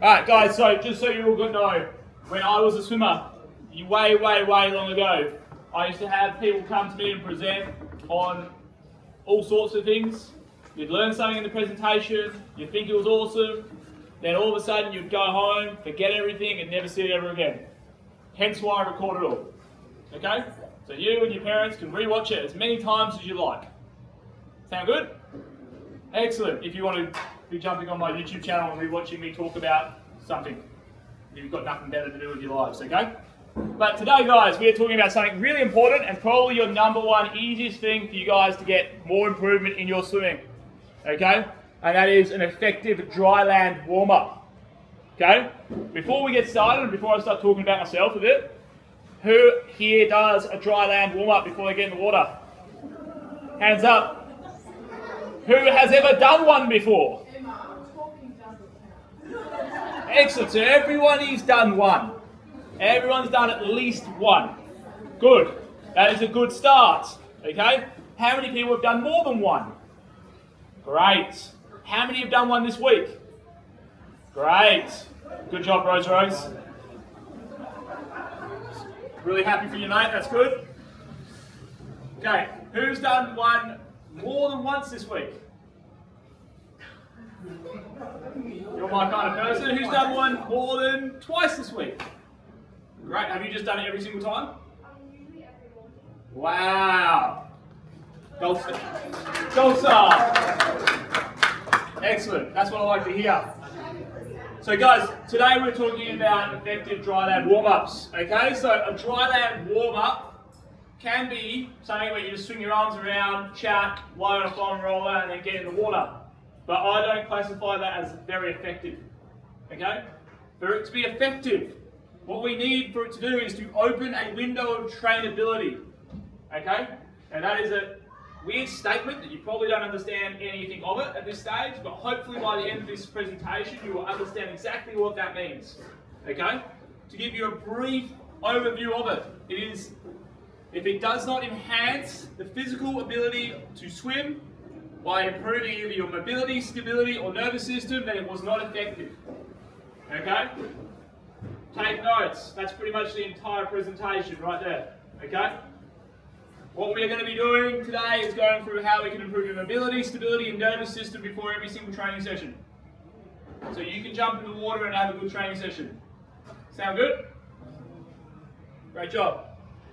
Alright guys, so just so you all could know, when I was a swimmer, way long ago, I used to have people come to me and present on all sorts of things. You'd learn something in the presentation, you'd think it was awesome, then all of a sudden you'd go home, forget everything and never see it ever again. Hence why I record it all. Okay? So you and your parents can rewatch it as many times as you like. Sound good? Excellent. If you want to be jumping on my YouTube channel and rewatching me talk about something, you've got nothing better to do with your lives, okay? But today, guys, we are talking about something really important and probably your number one easiest thing for you guys to get more improvement in your swimming, okay? And that is an effective dryland warm-up, okay? Before we get started and before I start talking about myself a bit, who here does a dryland warm-up before they get in the water? Hands up. Who has ever done one before? Excellent, so everybody's done one. Everyone's done at least one. Good, that is a good start, okay? How many people have done more than one? Great. How many have done one this week? Great. Good job, Rose. Really happy for you, mate, that's good. Okay, who's done one more than once this week? You're my kind of person. Who's done one more than twice this week? Great. Have you just done it every single time? Wow. Gold star. Excellent. That's what I like to hear. So guys, today we're talking about effective dryland warm-ups. Okay, so a dryland warm-up can be something where you just swing your arms around, chat, lie on a foam roller, and then get in the water. But I don't classify that as very effective. Okay? For it to be effective, what we need for it to do is to open a window of trainability. Okay? And that is a weird statement that you probably don't understand anything of it at this stage, but hopefully by the end of this presentation you will understand exactly what that means. Okay? To give you a brief overview of it, it is, if it does not enhance the physical ability to swim by improving either your mobility, stability, or nervous system, then it was not effective. Okay? Take notes. That's pretty much the entire presentation right there. Okay? What we're going to be doing today is going through how we can improve your mobility, stability, and nervous system before every single training session. So you can jump in the water and have a good training session. Sound good? Great job.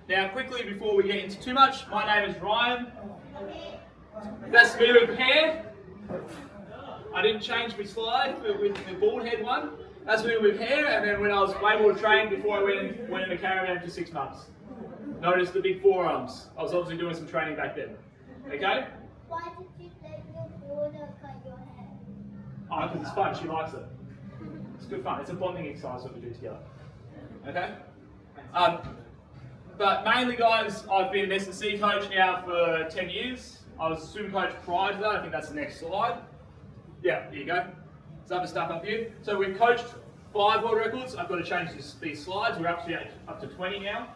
Now quickly, before we get into too much, my name is Ryan. That's me with hair. I didn't change my slide with the bald head one. That's me with hair, and then when I was way more trained before I went in the caravan for 6 months. Notice the big forearms. I was obviously doing some training back then. Okay? Why did you let your daughter cut your hair? Oh, because it's fun. She likes it. It's good fun. It's a bonding exercise that we do together. Okay? But mainly, guys, I've been an S&C coach now for 10 years. I was a swim coach prior to that. I think that's the next slide. Yeah, here you go. There's other stuff up here. So we've coached 5 world records. I've got to change these slides. We're up to 20 now.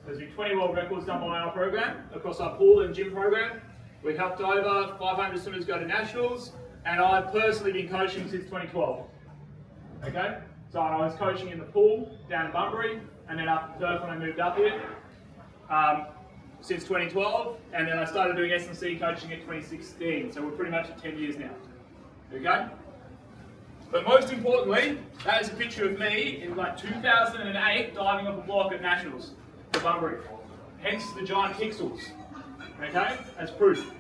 There's been 20 world records done by our program, across our pool and gym program. We've helped over 500 swimmers go to nationals, and I've personally been coaching since 2012. Okay? So I was coaching in the pool down in Bunbury, and then up in Perth when I moved up here. Since 2012, and then I started doing S&C coaching at 2016, so we're pretty much at 10 years now. Okay? But most importantly, that is a picture of me in like 2008 diving off a block at Nationals for Bunbury. Hence the giant pixels. Okay? As proof.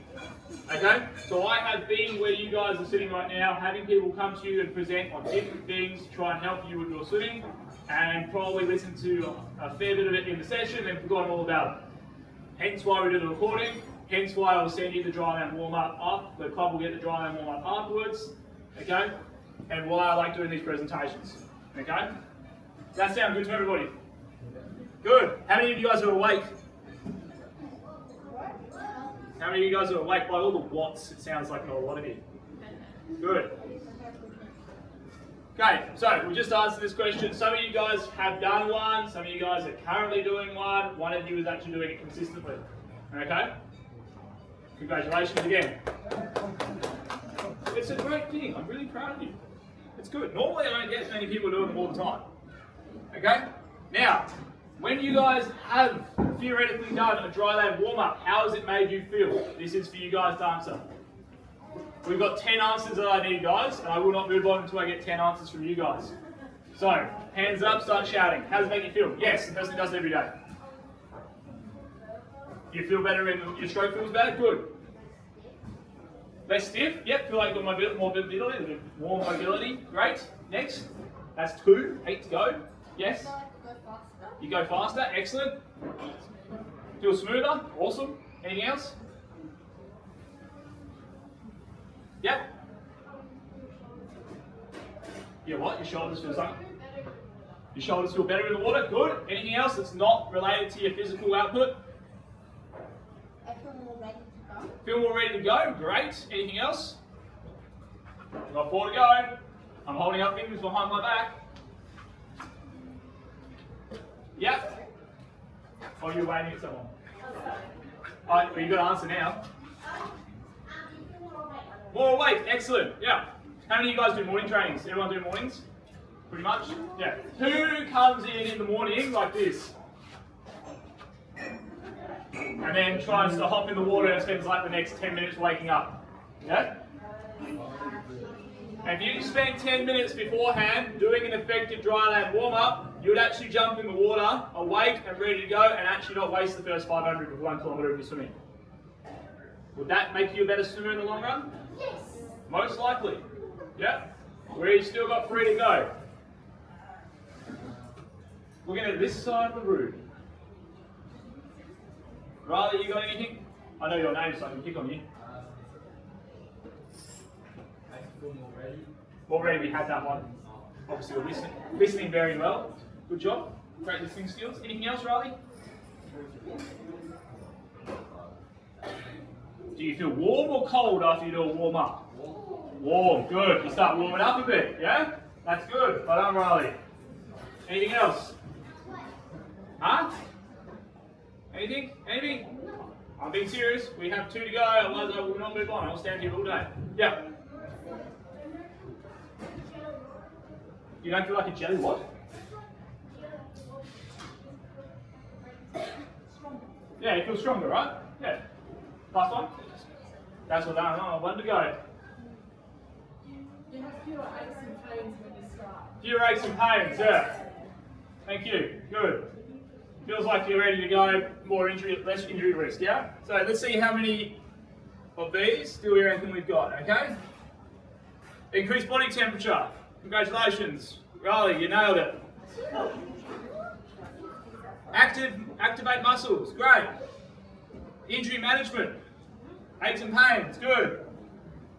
Okay? So I have been where you guys are sitting right now, having people come to you and present on different things to try and help you with your swimming, and probably listen to a fair bit of it in the session and forgotten all about it. Hence why we do the recording, hence why I will send you the dryland warm-up up. The club will get the dryland warm-up afterwards, okay? And why I like doing these presentations, okay? Does that sound good to everybody? Good. How many of you guys are awake? How many of you guys are awake? By all the watts, it sounds like not a lot of you. Good. Okay, so we just answered this question. Some of you guys have done one, some of you guys are currently doing one of you is actually doing it consistently. Okay? Congratulations again. It's a great thing. I'm really proud of you. It's good. Normally I don't get many people doing them all the time. Okay? Now, when you guys have theoretically done a dry land warm-up, how has it made you feel? This is for you guys to answer. We've got 10 answers that I need, guys, and I will not move on until I get 10 answers from you guys. So, hands up, start shouting. How does it make you feel? Yes, the person does it every day. You feel better and your stroke feels better? Good. Less stiff? Yep, feel like you've got more mobility, more mobility. Great. Next. That's 2, 8 to go. Yes? You go faster, excellent. Feel smoother, awesome. Anything else? Yep. Yeah, what? Your shoulders feel something? Your shoulders feel better in the water, good. Anything else that's not related to your physical output? I feel more ready to go. Feel more ready to go, great. Anything else? We've got 4 to go. I'm holding up fingers behind my back. Yep. Or you're waving at someone? Alright, well, you've got to answer now. More awake, excellent. Yeah. How many of you guys do morning trainings? Everyone do mornings? Pretty much? Yeah. Who comes in the morning like this? And then tries to hop in the water and spends like the next 10 minutes waking up? Yeah? And if you spend 10 minutes beforehand doing an effective dry land warm-up, you would actually jump in the water, awake and ready to go, and actually not waste the first 500 of 1 kilometre of your swimming. Would that make you a better swimmer in the long run? Yes. Most likely. Yeah? We've still got 3 to go. Looking at this side of the room. Riley, you got anything? I know your name, so I can pick on you. More ready, we had that one. Obviously, we're listening very well. Good job. Great listening skills. Anything else, Riley? Do you feel warm or cold after you do a warm up? Warm, good. You start warming up a bit, yeah? That's good. Well done, Riley. Anything else? Huh? Anything? Anything? I'm being serious. We have 2 to go, otherwise I will not move on. I'll stand here all day. Yeah. You don't feel like a jelly what? Yeah, you feel stronger, right? Yeah. Last one? That's what I 1 to go. You have fewer aches and pains when you start. Fewer aches and pains, yeah. Thank you. Good. Feels like you're ready to go. Less injury risk, yeah? So let's see how many of these do we reckon we've got, okay? Increased body temperature. Congratulations. Riley, you nailed it. Activate muscles. Great. Injury management. Aches and pains. Good.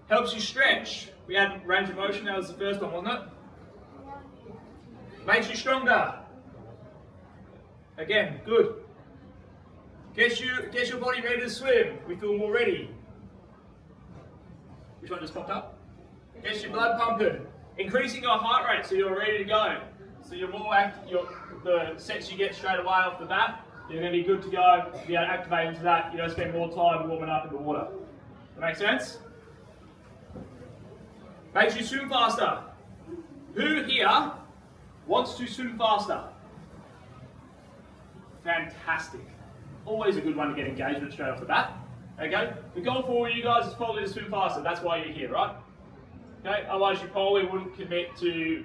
Helps you stretch. We had range of motion. That was the first one, wasn't it? Makes you stronger. Again, good. Gets your body ready to swim. We feel more ready. Which one just popped up? Gets your blood pumping. Increasing your heart rate so you're ready to go. So you're more the sets you get straight away off the bat, you're going to be good to go, be able to activate into that. You don't spend more time warming up in the water. That make sense? Makes you swim faster. Who here wants to swim faster? Fantastic. Always a good one to get engagement straight off the bat. Okay? The goal for you guys is probably to swim faster. That's why you're here, right? Okay? Otherwise you probably wouldn't commit to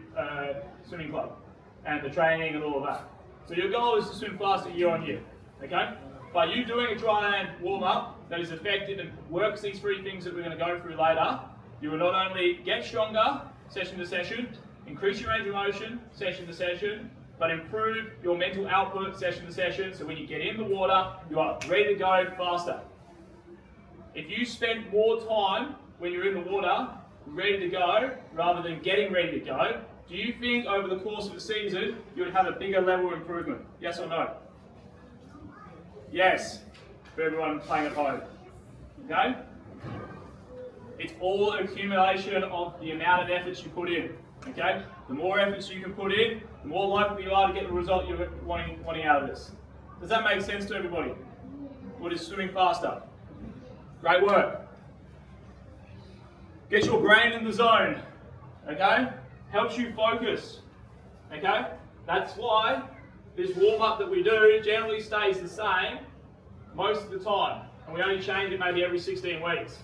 swimming club and the training and all of that. So your goal is to swim faster year on year. Okay? By you doing a dry land warm-up that is effective and works these 3 things that we're going to go through later, you will not only get stronger session to session, increase your range of motion session to session, but improve your mental output session to session, so when you get in the water, you are ready to go faster. If you spend more time when you're in the water ready to go, rather than getting ready to go, do you think over the course of the season, you would have a bigger level of improvement? Yes or no? Yes, for everyone playing at home. Okay? It's all accumulation of the amount of efforts you put in. Okay? The more efforts you can put in, the more likely you are to get the result you're wanting out of this. Does that make sense to everybody? What is swimming faster? Great work. Get your brain in the zone. Okay? helps you focus. Okay? That's why this warm-up that we do generally stays the same most of the time. And we only change it maybe every 16 weeks.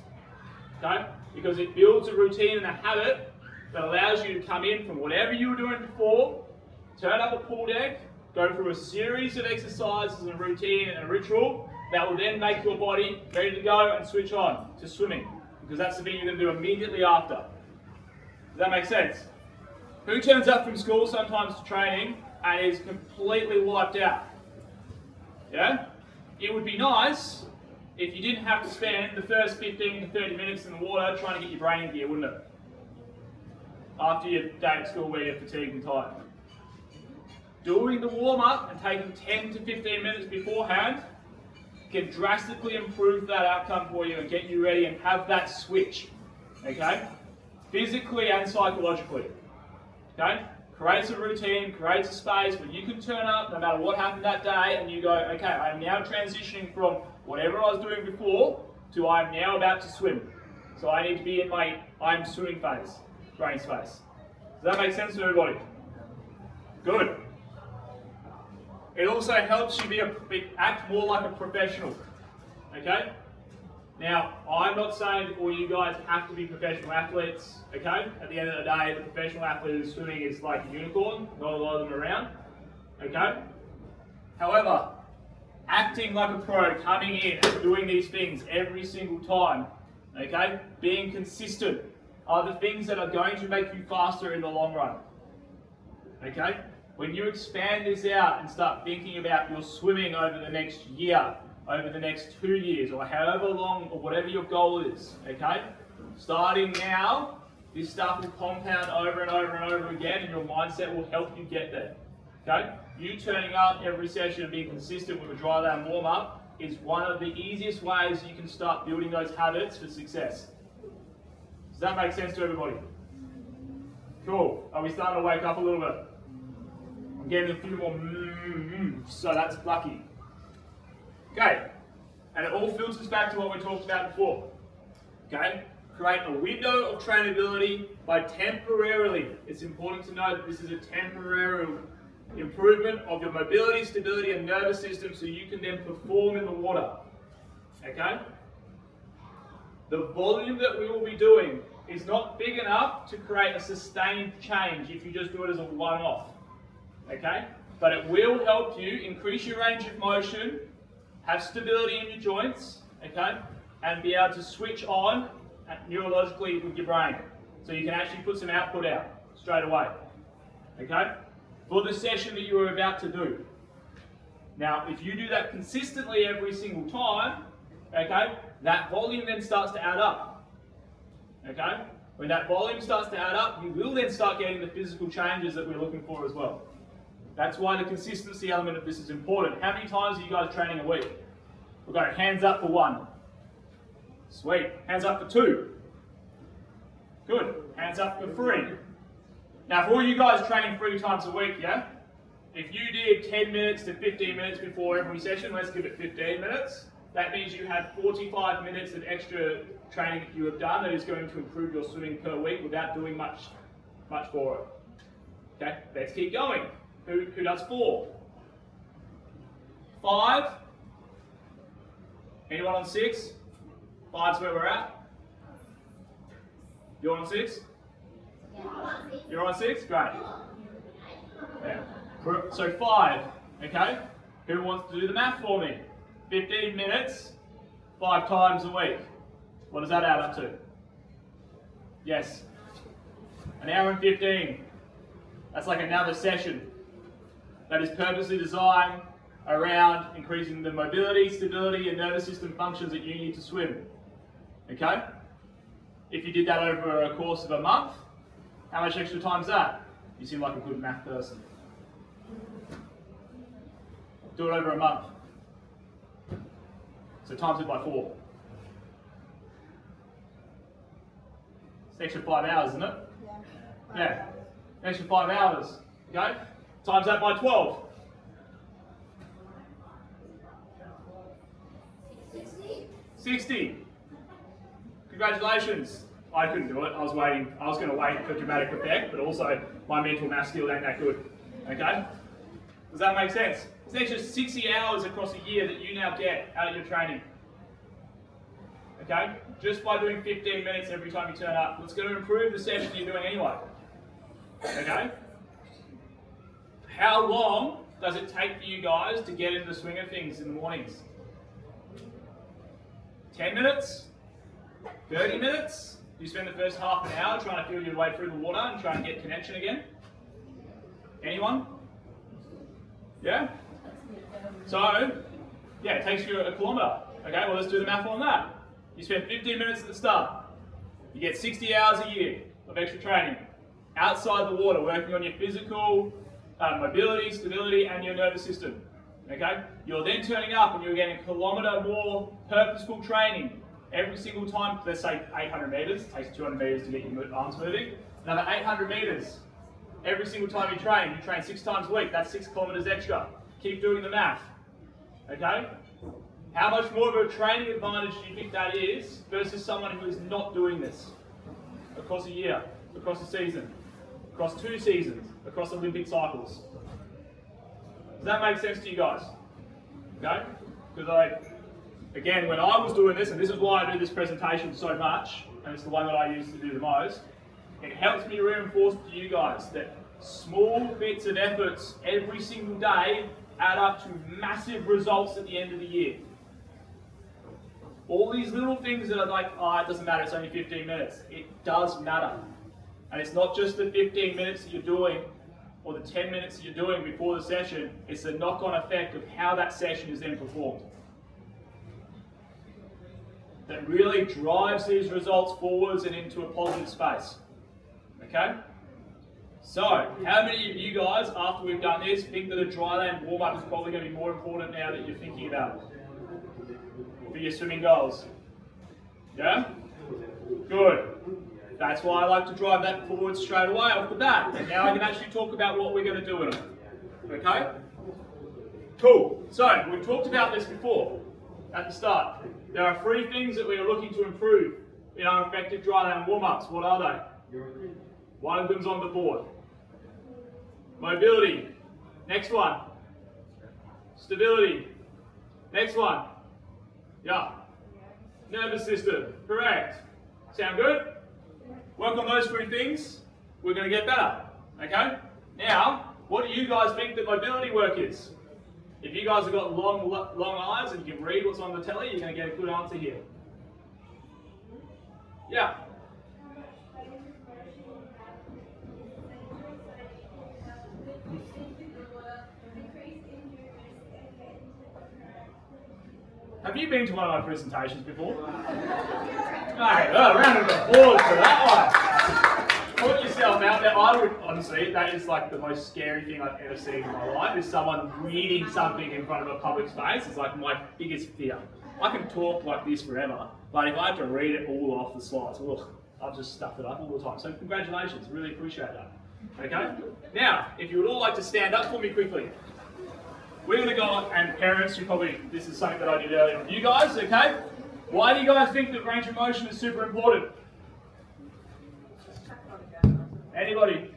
Okay? Because it builds a routine and a habit that allows you to come in from whatever you were doing before, turn up a pool deck, go through a series of exercises and a routine and a ritual that will then make your body ready to go and switch on to swimming. Because that's the thing you're going to do immediately after. Does that make sense? Who turns up from school sometimes to training and is completely wiped out? Yeah? It would be nice if you didn't have to spend the first 15 to 30 minutes in the water trying to get your brain in gear, wouldn't it? After your day at school where you're fatigued and tired. Doing the warm-up and taking 10 to 15 minutes beforehand can drastically improve that outcome for you and get you ready and have that switch. Okay? Physically and psychologically. Okay? Creates a routine, creates a space where you can turn up no matter what happened that day and you go, okay, I'm now transitioning from whatever I was doing before to I'm now about to swim. So I need to be in my I'm swimming phase, training space. Does that make sense to everybody? Good. It also helps you act more like a professional. Okay? Now, I'm not saying that all you guys have to be professional athletes, okay? At the end of the day, the professional athlete who's swimming is like a unicorn, not a lot of them around, okay? However, acting like a pro, coming in and doing these things every single time, okay? Being consistent are the things that are going to make you faster in the long run, okay? When you expand this out and start thinking about your swimming over the next year, over the next 2 years, or however long, or whatever your goal is, okay? Starting now, this stuff will compound over and over and over again, and your mindset will help you get there, okay? You turning up every session and being consistent with a dryland warm-up is one of the easiest ways you can start building those habits for success. Does that make sense to everybody? Cool. Are we starting to wake up a little bit? I'm getting a few more so that's lucky. Okay, and it all filters back to what we talked about before. Okay, create a window of trainability by temporarily. It's important to know that this is a temporary improvement of your mobility, stability, and nervous system so you can then perform in the water. Okay? The volume that we will be doing is not big enough to create a sustained change if you just do it as a one-off. Okay? But it will help you increase your range of motion, have stability in your joints, okay, and be able to switch on neurologically with your brain. So you can actually put some output out straight away, okay, for the session that you are about to do. Now, if you do that consistently every single time, okay, that volume then starts to add up, okay? When that volume starts to add up, you will then start getting the physical changes that we're looking for as well. That's why the consistency element of this is important. How many times are you guys training a week? We've got hands up for 1. Sweet. Hands up for 2. Good. Hands up for 3. Now, for all you guys training 3 times a week, yeah? If you did 10 minutes to 15 minutes before every session, let's give it 15 minutes. That means you have 45 minutes of extra training that you have done that is going to improve your swimming per week without doing much for it. Okay, let's keep going. Who does 4? 5? Anyone on 6? 5's where we're at. You're on 6? You're on 6? Great. Yeah. So 5, okay? Who wants to do the math for me? 15 minutes, 5 times a week. What does that add up to? Yes. 1 hour and 15. That's like another session that is purposely designed around increasing the mobility, stability, and nervous system functions that you need to swim. Okay? If you did that over a course of a month, how much extra time is that? You seem like a good math person. Do it over a month. So times it by 4. It's an extra 5 hours, isn't it? Yeah. An extra 5 hours. Okay? Times that by 12. 60. Congratulations. I couldn't do it. I was going to wait for dramatic effect, but also my mental math skill ain't that good. Okay? Does that make sense? It's an extra 60 hours across a year that you now get out of your training. Okay? Just by doing 15 minutes every time you turn up. It's going to improve the session you're doing anyway. Okay? How long does it take for you guys to get into the swing of things in the mornings? 10 minutes? 30 minutes? You spend the first half an hour trying to feel your way through the water and trying to get connection again? Anyone? Yeah? So, yeah, it takes you a kilometre. Okay, well let's do the math on that. You spend 15 minutes at the start. You get 60 hours a year of extra training outside the water, working on your physical, mobility, stability, and your nervous system. Okay? You're then turning up and you're getting a kilometre more purposeful training every single time. Let's say 800 metres. It takes 200 metres to get your arms moving. Another 800 metres every single time you train. You train 6 times a week. That's 6 kilometres extra. Keep doing the math. Okay? How much more of a training advantage do you think that is versus someone who is not doing this across a year, across a season, across 2 seasons, across Olympic cycles? Does that make sense to you guys? Okay? Because again, when I was doing this, and this is why I do this presentation so much, and it's the one that I use to do the most, it helps me reinforce to you guys that small bits of efforts every single day add up to massive results at the end of the year. All these little things that are like, oh, it doesn't matter, it's only 15 minutes. It does matter. And it's not just the 15 minutes that you're doing, or the 10 minutes that you're doing before the session, it's the knock-on effect of how that session is then performed that really drives these results forwards and into a positive space. Okay? So, how many of you guys, after we've done this, think that a dryland warm-up is probably going to be more important now that you're thinking about it for your swimming goals? Yeah? Good. That's why I like to drive that forward straight away off the bat. And now I can actually talk about what we're going to do in it. Okay? Cool. So, we've talked about this before at the start. There are 3 things that we are looking to improve in our effective dryland warm-ups. What are they? One of them's on the board. Mobility. Next one. Stability. Next one. Yeah. Nervous system. Correct. Sound good? Work on those 3 things, we're going to get better. Okay? Now, what do you guys think that mobility work is? If you guys have got long eyes and you can read what's on the telly, you're going to get a good answer here. Yeah. Have you been to one of my presentations before? Hey, well, a round of applause for that one. Put yourself out there. I would, honestly, that is like the most scary thing I've ever seen in my life, is someone reading something in front of a public space. It's like my biggest fear. I can talk like this forever, but if I have to read it all off the slides, I've just stuffed it up all the time. So congratulations, really appreciate that. Okay? Now, if you would all like to stand up for me quickly. We're going to go on, and parents, this is something that I did earlier with you guys, okay? Why do you guys think that range of motion is super important? Anybody?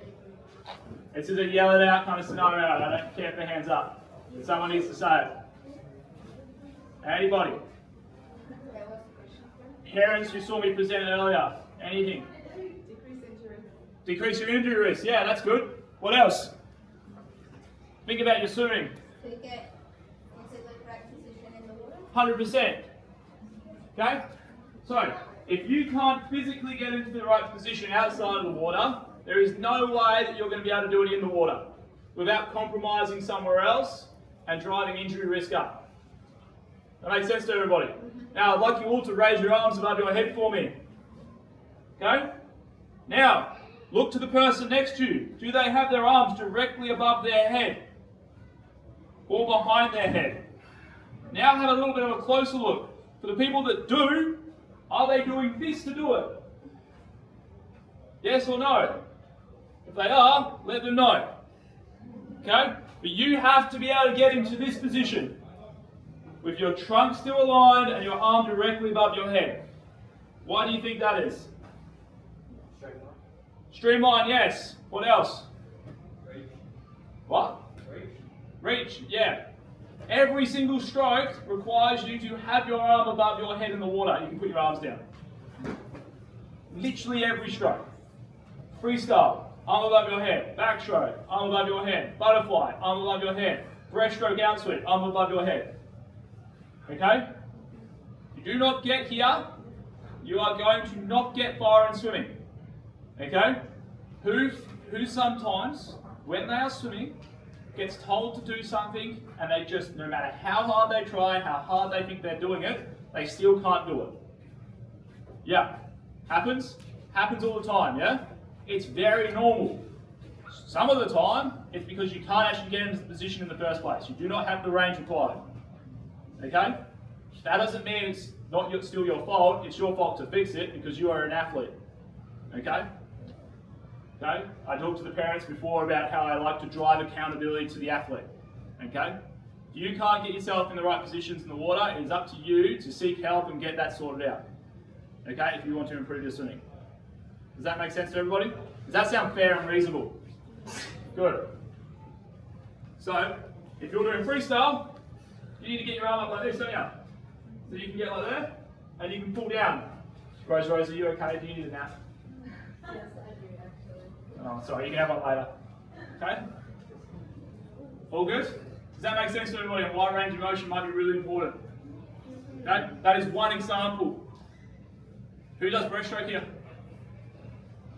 This is a yell it out kind of scenario. I don't care if the hands up. Someone needs to say it. Anybody? Parents, you saw me present it earlier. Anything? Decrease your injury risk. Yeah, that's good. What else? Think about your swimming. To get into the correct position in the water? 100%. Okay? So, if you can't physically get into the right position outside of the water, there is no way that you're going to be able to do it in the water without compromising somewhere else and driving injury risk up. That makes sense to everybody? Now, I'd like you all to raise your arms above your head for me. Okay? Now, look to the person next to you. Do they have their arms directly above their head? Or behind their head? Now have a little bit of a closer look. For the people that do, are they doing this to do it? Yes or no? If they are, let them know. Okay? But you have to be able to get into this position with your trunk still aligned and your arm directly above your head. Why do you think that is? Streamline, yes. What else? What? Reach, yeah. Every single stroke requires you to have your arm above your head in the water. You can put your arms down. Literally every stroke. Freestyle, arm above your head. Backstroke, arm above your head. Butterfly, arm above your head. Breaststroke outswing, arm above your head. Okay? If you do not get here, you are going to not get far in swimming. Okay? Who sometimes, when they are swimming, gets told to do something and they just, no matter how hard they try, how hard they think they're doing it, they still can't do it. Yeah. Happens? Happens all the time, yeah? It's very normal. Some of the time, it's because you can't actually get into the position in the first place. You do not have the range required. Okay? That doesn't mean it's not still your fault. It's your fault to fix it because you are an athlete. Okay? Okay? I talked to the parents before about how I like to drive accountability to the athlete. Okay? If you can't get yourself in the right positions in the water, it is up to you to seek help and get that sorted out. Okay? If you want to improve your swimming. Does that make sense to everybody? Does that sound fair and reasonable? Good. So, if you're doing freestyle, you need to get your arm up like this, don't you? So you can get like that, and you can pull down. Rose, are you okay? Do you need a nap? Yes, I do actually. Oh, sorry, you can have one later. Okay? All good? Does that make sense to everybody? And wide range of motion might be really important. Okay? That is one example. Who does breaststroke here?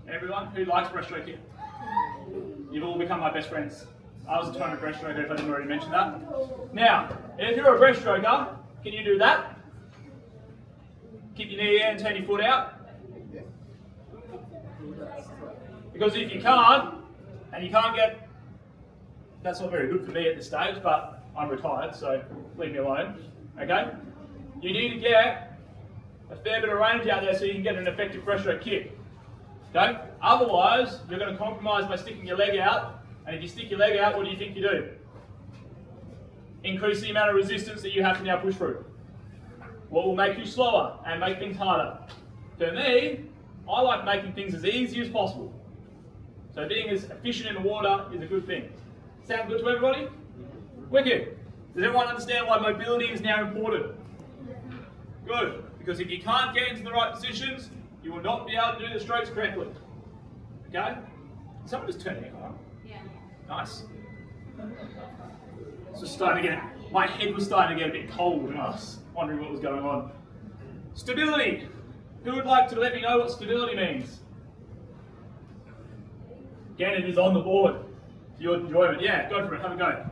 Everyone? Who likes breaststroke here? You've all become my best friends. I was a 200 breaststroker if I didn't already mention that. Now, if you're a breaststroker, can you do that? Keep your knee in and turn your foot out. Because if you can't, and you can't get, that's not very good for me at this stage, but I'm retired, so leave me alone. Okay? You need to get a fair bit of range out there so you can get an effective breaststroke kick. Okay? Otherwise, you're going to compromise by sticking your leg out, and if you stick your leg out, what do you think you do? Increase the amount of resistance that you have to now push through. What will make you slower and make things harder? For me, I like making things as easy as possible. So being as efficient in the water is a good thing. Sound good to everybody? Wicked. Does everyone understand why mobility is now important? Good. Because if you can't get into the right positions, you will not be able to do the strokes correctly. Okay? Someone just turned it on. Yeah. Nice. It's just starting to get, my head was starting to get a bit cold and I was wondering what was going on. Stability. Who would like to let me know what stability means? Again, it is on the board for your enjoyment. Yeah, go for it. Have a go.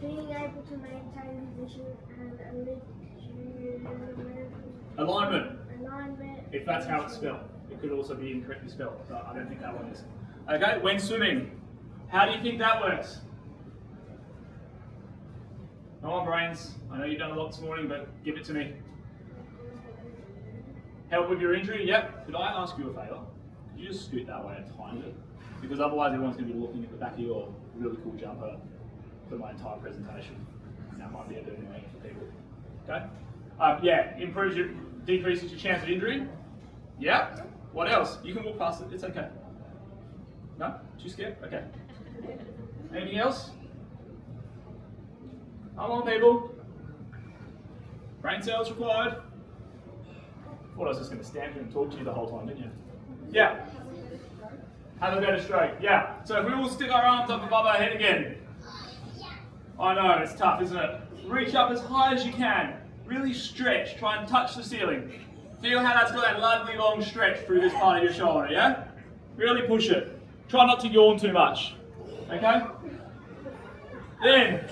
Being able to maintain position and Alignment. alignment. If that's how it's spelled. It could also be incorrectly spelled, but I don't think that one is. Okay, when swimming, how do you think that works? Come on, brains. I know you've done a lot this morning, but give it to me. Help with your injury? Yep. Could I ask you a favour? Could you just scoot that way a tiny bit? Because otherwise everyone's going to be looking at the back of your really cool jumper for my entire presentation. And that might be a bit annoying for people. Okay? Yeah, decreases your chance of injury. Yeah. What else? You can walk past it. It's okay. No? Too scared? Okay. Anything else? Come on, people. Brain cells required. Thought I was just going to stand here and talk to you the whole time, didn't you? Yeah. Have a better stroke. Yeah. So if we all stick our arms up above our head again. I know, it's tough, isn't it? Reach up as high as you can. Really stretch. Try and touch the ceiling. Feel how that's got that lovely long stretch through this part of your shoulder, yeah? Really push it. Try not to yawn too much. Okay? Then,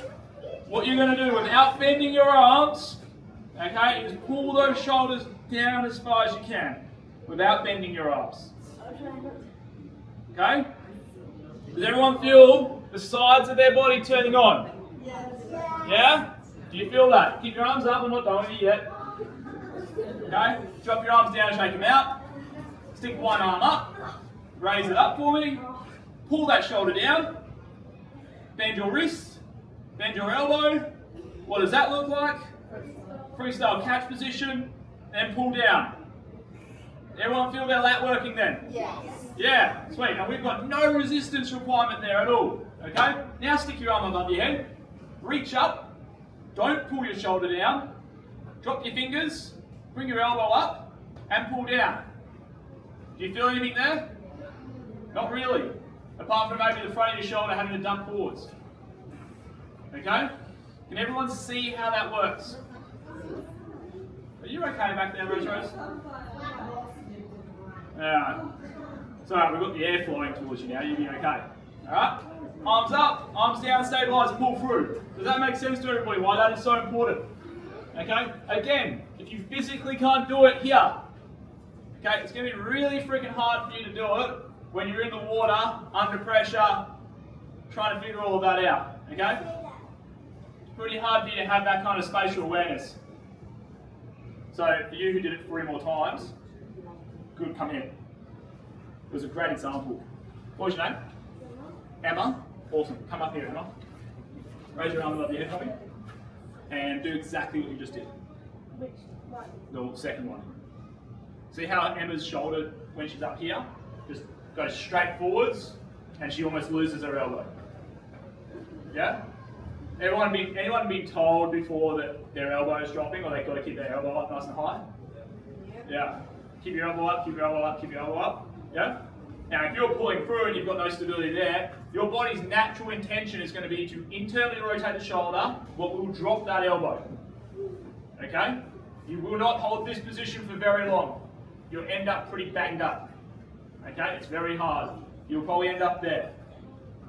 what you're going to do without bending your arms, okay, is pull those shoulders down as far as you can without bending your arms. Okay? Does everyone feel the sides of their body turning on? Yes. Yeah? Do you feel that? Keep your arms up, I'm not done with you yet. Okay? Drop your arms down, shake them out. Stick one arm up. Raise it up for me. Pull that shoulder down. Bend your wrist. Bend your elbow. What does that look like? Freestyle catch position. Then pull down. Everyone feel their lat working then? Yes. Yeah, sweet. And we've got no resistance requirement there at all. Okay? Now stick your arm above your head. Reach up. Don't pull your shoulder down. Drop your fingers. Bring your elbow up and pull down. Do you feel anything there? Not really. Apart from maybe the front of your shoulder having to dump forwards. Okay? Can everyone see how that works? Are you okay back there, Rose Rose? Alright. It's alright, we've got the air flowing towards you now, you'll be okay. Alright? Arms up, arms down, stabilise, pull through. Does that make sense to everybody? Why that is so important? Okay? Again, if you physically can't do it here, okay, it's going to be really freaking hard for you to do it when you're in the water, under pressure, trying to figure all of that out. Okay? It's pretty hard for you to have that kind of spatial awareness. So for you who did it 3 more times, good, come here. It was a great example. What was your name? Emma. Awesome. Come up here, Emma. Raise your arm above your head for me. And do exactly what you just did. Which one? The second one. See how Emma's shoulder, when she's up here, just goes straight forwards and she almost loses her elbow. Yeah? Anyone been told before that their elbow is dropping, or they've got to keep their elbow up nice and high? Yeah. Keep your elbow up, keep your elbow up, keep your elbow up. Yeah? Now if you're pulling through and you've got no stability there, your body's natural intention is going to be to internally rotate the shoulder, what will drop that elbow. Okay? You will not hold this position for very long. You'll end up pretty banged up. Okay? It's very hard. You'll probably end up there.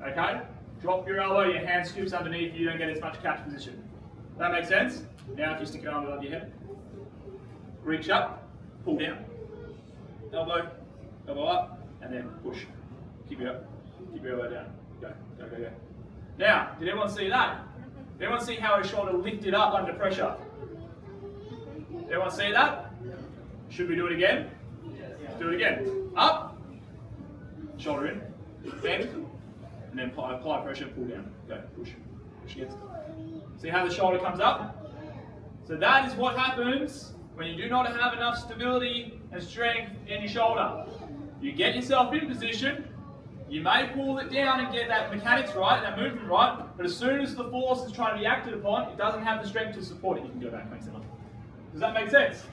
Okay? Drop your elbow, your hand scoops underneath, you don't get as much catch position. That makes sense? Now if you stick your arm above your head, reach up, pull down. Elbow, elbow up, and then push. Keep your elbow down. Go, go, go, go. Now, did everyone see that? Did everyone see how her shoulder lifted up under pressure? Did everyone see that? Should we do it again? Do it again. Up, shoulder in, bend, and then apply pressure, pull down. Go, push. Push against. See how the shoulder comes up? So that is what happens when you do not have enough stability and strength in your shoulder. You get yourself in position, you may pull it down and get that mechanics right, that movement right, but as soon as the force is trying to be acted upon, it doesn't have the strength to support it. You can go back, thanks, Emma. Does that make sense?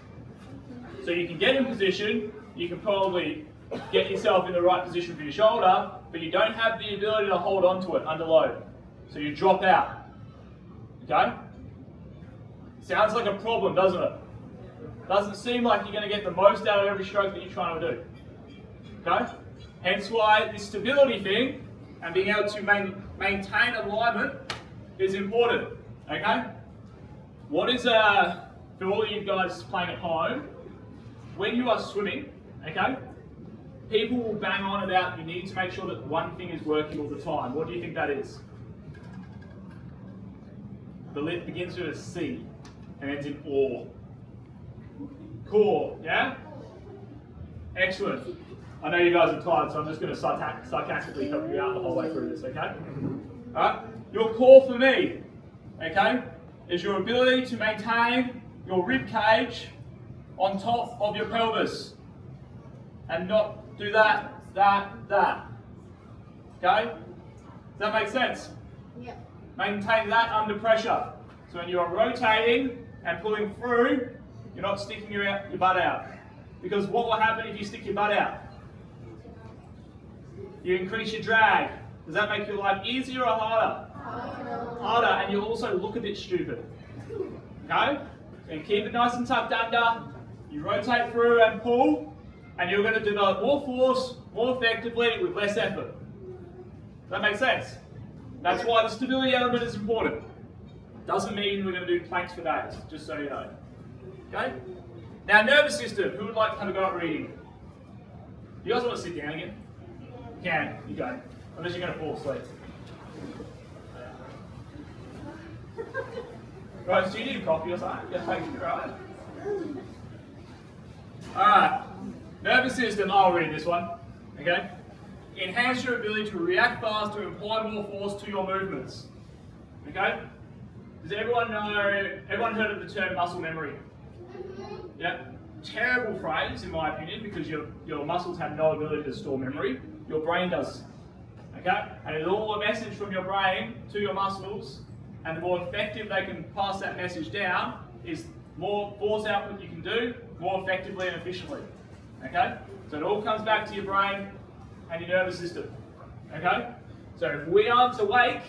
So you can get in position, you can probably get yourself in the right position for your shoulder, but you don't have the ability to hold on to it under load. So you drop out. Okay? Sounds like a problem, doesn't it? Doesn't seem like you're going to get the most out of every stroke that you're trying to do. Okay? Hence why this stability thing and being able to maintain alignment is important. Okay? What is, for all of you guys playing at home, when you are swimming, okay, people will bang on about you need to make sure that one thing is working all the time. What do you think that is? The lip begins with a C and ends in OR. Core, yeah? Excellent. I know you guys are tired, so I'm just going to sarcastically help you out the whole way through this, okay? Alright? Your core for me, okay, is your ability to maintain your rib cage on top of your pelvis and not do that. Okay? Does that make sense? Yeah. Maintain that under pressure. So when you are rotating and pulling through, you're not sticking your butt out. Because what will happen if you stick your butt out? You increase your drag. Does that make your life easier or harder? Harder, and you'll also look a bit stupid. Okay? And keep it nice and tucked under. You rotate through and pull, and you're going to develop more force, more effectively, with less effort. Does that make sense? That's why the stability element is important. Doesn't mean we're going to do planks for days, just so you know. Okay? Now, nervous system. Who would like to have a go at reading? You guys want to sit down again? You can. You go. Unless you're going to fall asleep. Right, so you need coffee or something? Yeah, thank you. Right. Alright. Nervous system. I'll read this one. Okay? Enhance your ability to react fast to apply more force to your movements. Okay? Does everyone know, everyone heard of the term muscle memory? Yeah? terrible phrase in my opinion because your muscles have no ability to store memory. Your brain does. Okay? And it's all a message from your brain to your muscles, and the more effective they can pass that message down is more force output you can do more effectively and efficiently. Okay? So it all comes back to your brain and your nervous system. Okay? So if we aren't awake,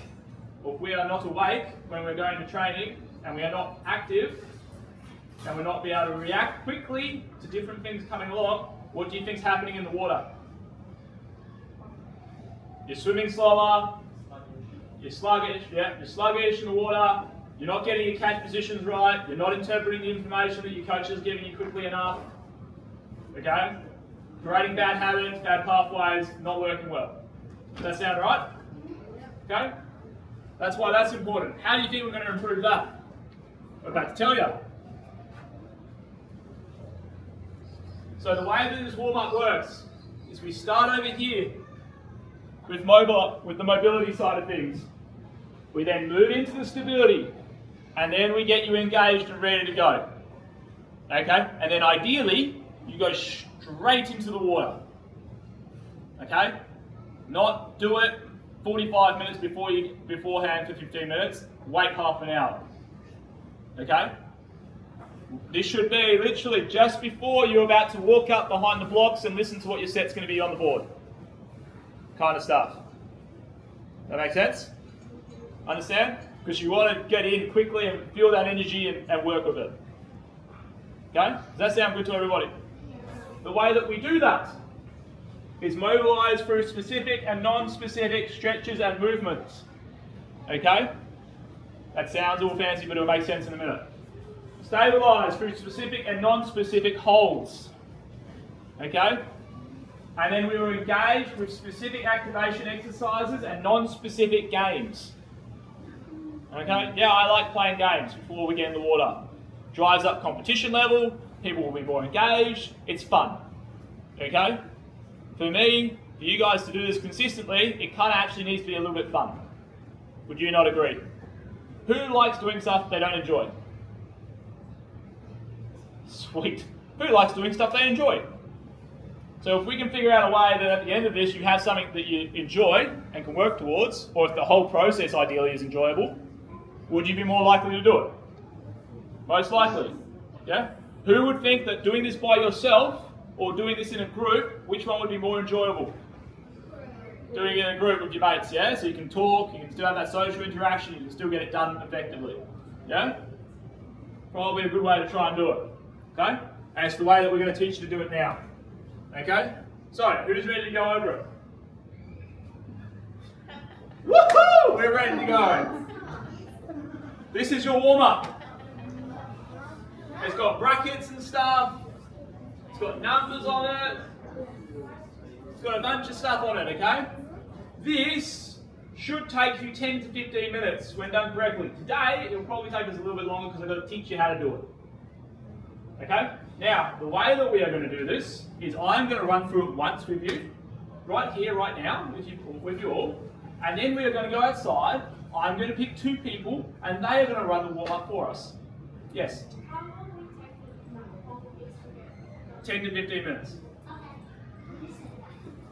or if we are not awake when we're going to training and we are not active, and we're not be able to react quickly to different things coming along, what do you think is happening in the water? You're swimming slower, you're sluggish, yeah, you're sluggish in the water, you're not getting your catch positions right, you're not interpreting the information that your coach is giving you quickly enough, okay? Creating bad habits, bad pathways, not working well. Does that sound right? Okay? That's why that's important. How do you think we're going to improve that? I'm about to tell you. So the way that this warm-up works is we start over here with the mobility side of things. We then move into the stability, and then we get you engaged and ready to go. Okay? And then ideally, you go straight into the water. Okay? Not do it 45 minutes beforehand for 15 minutes, wait half an hour. Okay? This should be literally just before you're about to walk up behind the blocks and listen to what your set's going to be on the board. Kind of stuff. That make sense? Understand? Because you want to get in quickly and feel that energy and work with it. Okay? Does that sound good to everybody? The way that we do that is mobilise through specific and non-specific stretches and movements. Okay? That sounds all fancy, but it'll make sense in a minute. Stabilise through specific and non-specific holds. Okay? And then we will engage with specific activation exercises and non-specific games. Okay? Yeah, I like playing games before we get in the water. Drives up competition level, people will be more engaged, it's fun. Okay? For me, for you guys to do this consistently, it kind of actually needs to be a little bit fun. Would you not agree? Who likes doing stuff they don't enjoy? Sweet. Who likes doing stuff they enjoy? So if we can figure out a way that at the end of this you have something that you enjoy and can work towards, or if the whole process ideally is enjoyable, would you be more likely to do it? Most likely. Yeah? Who would think that doing this by yourself or doing this in a group, which one would be more enjoyable? Doing it in a group with your mates, yeah? So you can talk, you can still have that social interaction, you can still get it done effectively. Yeah? Probably a good way to try and do it. Okay? And it's the way that we're going to teach you to do it now. Okay? So, who's ready to go over it? Woohoo! We're ready to go. This is your warm-up. It's got brackets and stuff. It's got numbers on it. It's got a bunch of stuff on it, okay? This should take you 10 to 15 minutes when done correctly. Today, it'll probably take us a little bit longer because I've got to teach you how to do it. Okay? Now, the way that we are going to do this is I'm going to run through it once with you, right here, right now, with you all, and then we are going to go outside. I'm going to pick 2 people, and they are going to run the warm-up for us. Yes? How long will it take all of this to get? 10 to 15 minutes. Okay.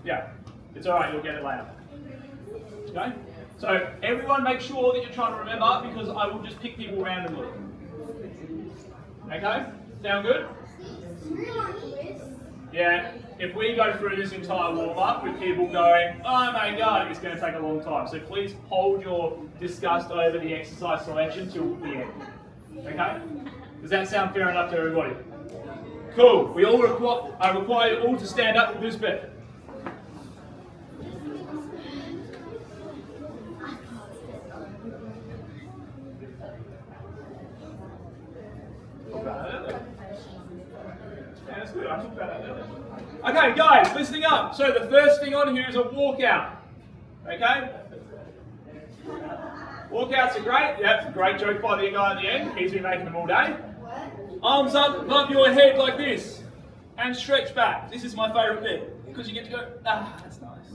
Yeah. It's alright, you'll get it later. Okay? So, everyone make sure that you're trying to remember, because I will just pick people randomly. Okay? Sound good? Yeah, if we go through this entire warm-up with people going, oh my god, it's going to take a long time. So please hold your disgust over the exercise selection till the end. Okay? Does that sound fair enough to everybody? Cool. I require you all to stand up for this bit. Okay, guys, listening up. So the first thing on here is a walkout. Okay? Walkouts are great. Yep, great joke by the guy at the end. He's been making them all day. Arms up above your head like this. And stretch back. This is my favourite bit. Because you get to go, that's nice.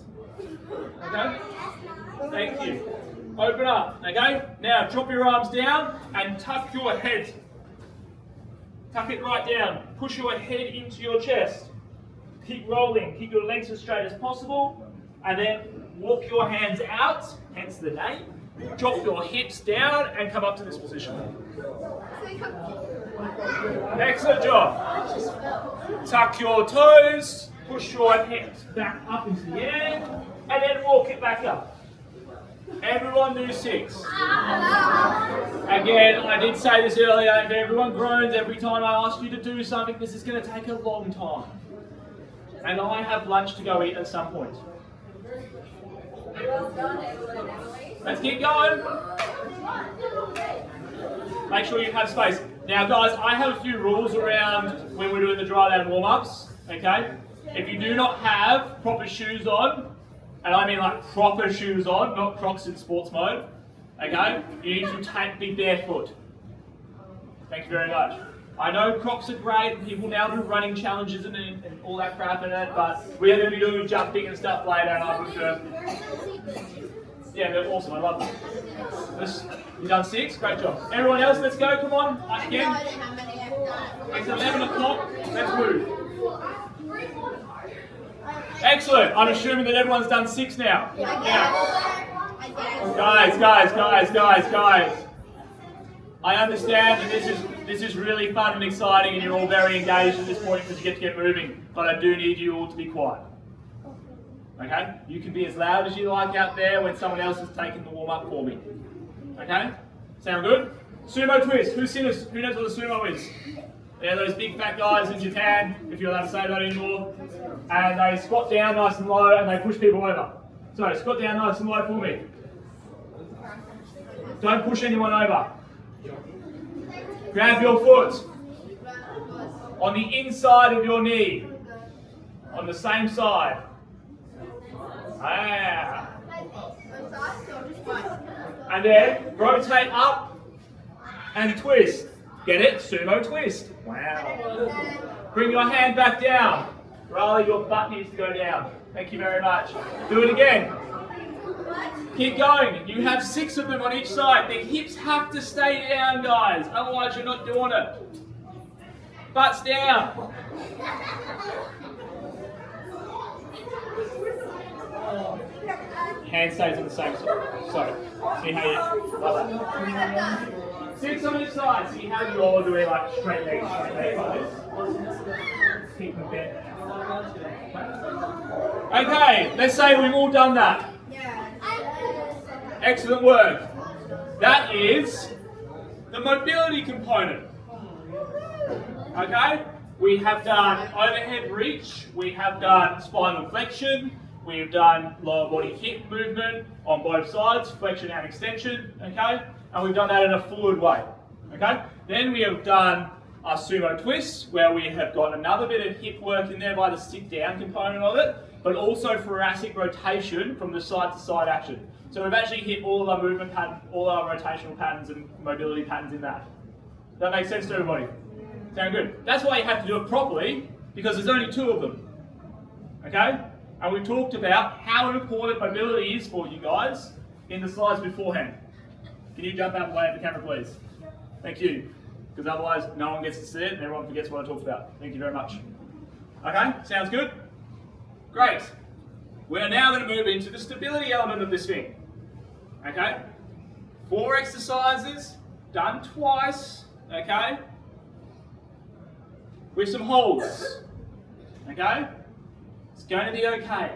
Okay? Thank you. Open up, okay? Now drop your arms down and tuck your head. Tuck it right down. Push your head into your chest. Keep rolling. Keep your legs as straight as possible. And then walk your hands out, hence the name. Drop your hips down and come up to this position. Excellent job. Tuck your toes. Push your hips back up into the air. And then walk it back up. Everyone do 6. Again, I did say this earlier, if everyone groans every time I ask you to do something, this is going to take a long time. And I have lunch to go eat at some point. Let's keep going. Make sure you have space. Now guys, I have a few rules around when we're doing the Dryland warm-ups, okay? If you do not have proper shoes on, and I mean like proper shoes on, not Crocs in sports mode, okay? You need to be barefoot. Thank you very much. I know Crocs are great, people now do running challenges and all that crap in it, but we are going to be doing jumping and stuff later, and I prefer. Yeah, they're awesome, I love them. You done 6? Great job. Everyone else, let's go, come on. Again. It's 11 o'clock, let's move. Excellent. I'm assuming that everyone's done 6 now. Yeah. Guys. I understand that this is really fun and exciting and you're all very engaged at this point because you get to get moving. But I do need you all to be quiet. Okay? You can be as loud as you like out there when someone else is taking the warm-up for me. Okay? Sound good? Sumo twist. Who knows what a sumo is? They're those big fat guys in Japan, if you're allowed to say that anymore. And they squat down nice and low and they push people over. So squat down nice and low for me. Don't push anyone over. Grab your foot on the inside of your knee. On the same side. Ah. And then rotate up and twist. Get it? Sumo twist. Wow. Bring your hand back down. Riley, your butt needs to go down. Thank you very much. Do it again. Keep going. You have 6 of them on each side. The hips have to stay down, guys. Otherwise, you're not doing it. Butts down. Hand stays on the same side. So, see how you love that. 6 on each side. See how you all doing like straight legs like this. Keep them bent. Okay, let's say we've all done that. Excellent work. That is the mobility component. Okay? We have done overhead reach, we have done spinal flexion, we've done lower body hip movement on both sides, flexion and extension, okay? And we've done that in a fluid way, okay? Then we have done our sumo twists, where we have got another bit of hip work in there by the sit down component of it, but also thoracic rotation from the side to side action. So we've actually hit all of our movement patterns, all our rotational patterns and mobility patterns in that. Does that make sense to everybody? Sound good? That's why you have to do it properly, because there's only 2 of them. Okay? And we talked about how important mobility is for you guys in the slides beforehand. Can you jump out and wave at the camera, please? Thank you. Because otherwise, no one gets to see it and everyone forgets what I talked about. Thank you very much. Okay? Sounds good? Great. We're now going to move into the stability element of this thing. Okay? 4 exercises, done twice. Okay? With some holds. Okay? It's going to be okay.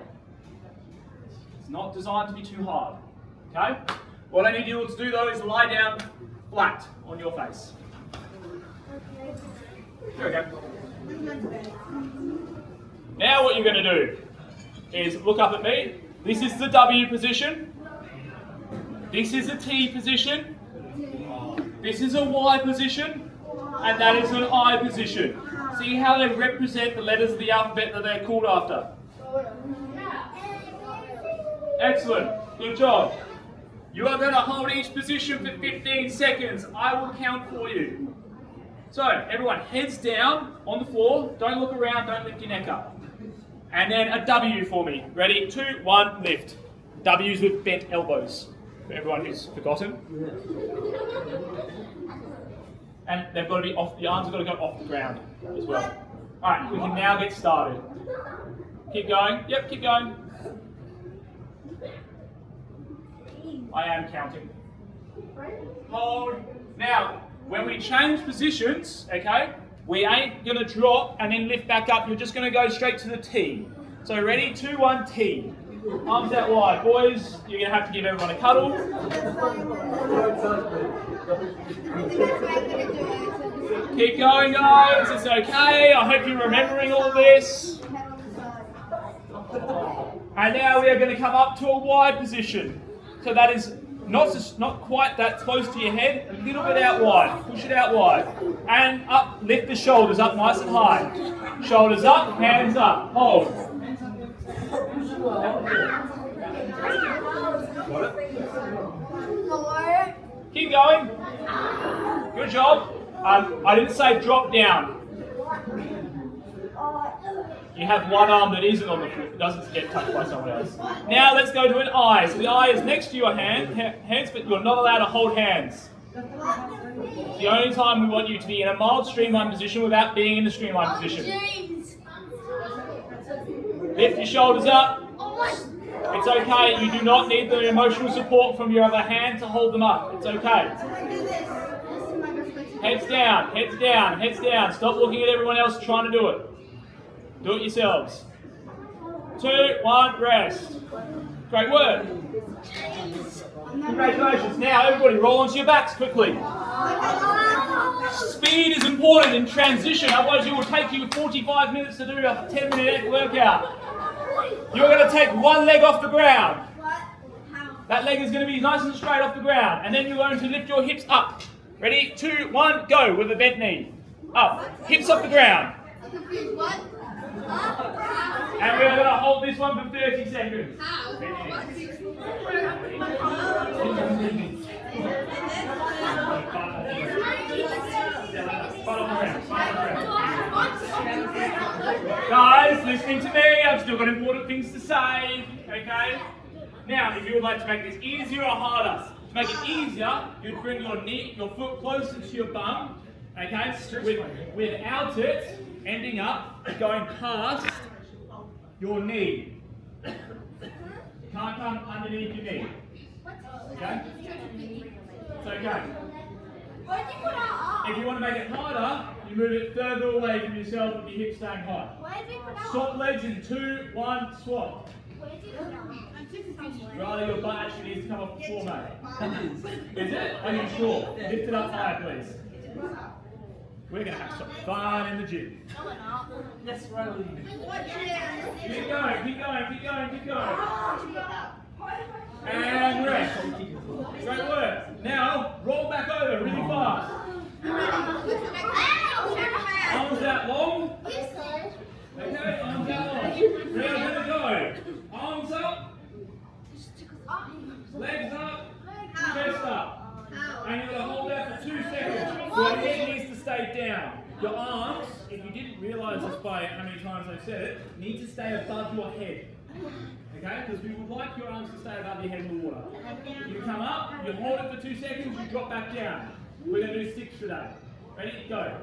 It's not designed to be too hard. Okay? What I need you all to do though is lie down flat on your face. There we go. Now what you're going to do is look up at me. This is the W position. This is a T position. This is a Y position. And that is an I position. See how they represent the letters of the alphabet that they're called after. Excellent. Good job. You are going to hold each position for 15 seconds. I will count for you. So, everyone, heads down on the floor. Don't look around. Don't lift your neck up. And then a W for me. Ready? 2, 1, lift. W's with bent elbows. For everyone who's forgotten. and they've got to be off. The arms have got to go off the ground as well. All right, we can now get started. Keep going. Yep, keep going. I am counting. Hold. Now, when we change positions, okay, we ain't going to drop and then lift back up. You're just going to go straight to the T. So ready? 2, 1, T. Arms out wide. Boys, you're going to have to give everyone a cuddle. Keep going, guys. It's okay. I hope you're remembering all this. And now we are going to come up to a wide position. So that is not quite that close to your head, a little bit out wide. Push it out wide. And up, lift the shoulders up nice and high. Shoulders up, hands up. Hold. Keep going. Good job. I didn't say drop down. You have one arm that isn't on the foot, it doesn't get touched by someone else. Now let's go to an eye. So the eye is next to your hands, but you're not allowed to hold hands. It's the only time we want you to be in a mild streamline position without being in the streamline position. Lift your shoulders up. It's okay, you do not need the emotional support from your other hand to hold them up. It's okay. Heads down, heads down, heads down. Stop looking at everyone else trying to do it. Do it yourselves. 2, 1, rest. Great work. Congratulations. Now everybody roll onto your backs quickly. Speed is important in transition, otherwise it will take you 45 minutes to do a 10-minute workout. You're going to take one leg off the ground. That leg is going to be nice and straight off the ground. And then you're going to lift your hips up. Ready? 2, 1, go with a bent knee. Up. Hips off the ground. And we're going to hold this one for 30 seconds. Guys, listening to me, I've still got important things to say, okay? Now, if you would like to make this easier or harder, to make it easier, you'd bring your foot closer to your bum, okay? Without it ending up going past your knee. You can't come underneath your knee. Okay? It's okay. If you want to make it harder, you move it further away from yourself with your hips staying high. Swap legs in 2, 1, swap. Rather, your butt actually needs to come off the floor, mate. Is it? Are you sure? Lift it up higher, please. We're going to have some fun in the gym. No, we're not. Let's roll. Keep going, keep going, keep going, keep going. And rest. Great work. Now, roll back over really fast. Arms out long. Okay, arms out long. We're going to go. Arms up. Legs up. Chest up. And you're going to hold that for 2 seconds. Your head needs to stay down. Your arms, if you didn't realise this by how many times I've said it, need to stay above your head. Okay? Because we would like your arms to stay above your head in the water. You come up, you hold it for 2 seconds, you drop back down. We're going to do 6 today. Ready? Go.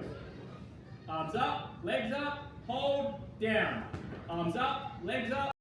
Arms up, legs up, hold, down. Arms up, legs up.